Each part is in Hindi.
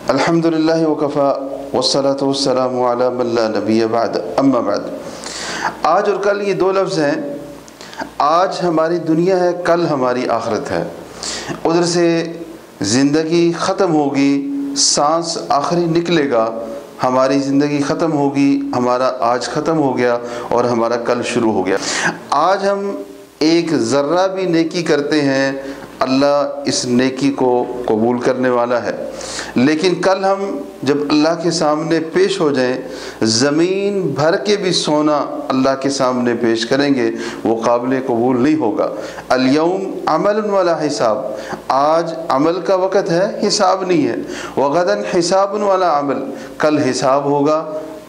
अल्हम्दुलिल्लाहि वकफ़ा वस्सलातु वस्सलामु अला मन ला नबिय्य बअद अम्मा बाद। आज और कल ये दो लफ्ज़ हैं। आज हमारी दुनिया है, कल हमारी आखिरत है। उधर से ज़िंदगी ख़त्म होगी, सांस आखिरी निकलेगा, हमारी ज़िंदगी ख़त्म होगी, हमारा आज ख़त्म हो गया और हमारा कल शुरू हो गया। आज हम एक ज़र्रा भी नेकी करते हैं, अल्लाह इस नेकी को कबूल करने वाला है। लेकिन कल हम जब अल्लाह के सामने पेश हो जाएं, ज़मीन भर के भी सोना अल्लाह के सामने पेश करेंगे, वो काबिल कबूल नहीं होगा। अल-यौम अमलन वला हिसाब, आज अमल का वक़्त है, हिसाब नहीं है। वगदन हिसाबुन वला अमल, कल हिसाब होगा,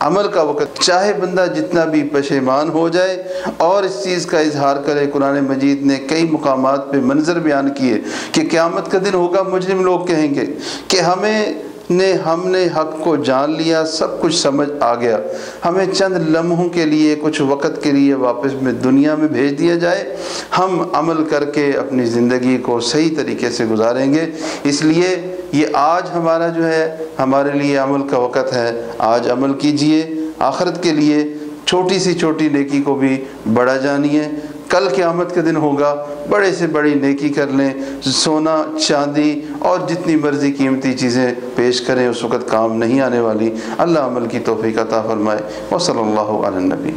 अमल का वक़्त। चाहे बंदा जितना भी पशेमान हो जाए और इस चीज़ का इजहार करे, कुरान मजीद ने कई मुकामात पे मंजर बयान किए कि क़यामत का दिन होगा, मुजरिम लोग कहेंगे कि हमने हक़ को जान लिया, सब कुछ समझ आ गया, हमें चंद लम्हों के लिए, कुछ वक़्त के लिए वापस में दुनिया में भेज दिया जाए, हम अमल करके अपनी ज़िंदगी को सही तरीके से गुजारेंगे। इसलिए ये आज हमारा जो है, हमारे लिए अमल का वक़्त है। आज अमल कीजिए, आखिरत के लिए छोटी सी छोटी नेकी को भी बड़ा जानिए। कल क़यामत के दिन होगा, बड़े से बड़ी नेकी कर लें, सोना चांदी और जितनी मर्ज़ी कीमती चीज़ें पेश करें, उस वक़्त काम नहीं आने वाली। अल्लाह अमल की तौफ़ीक़ अता फ़रमाए। व सल्लल्लाहु अला नबी।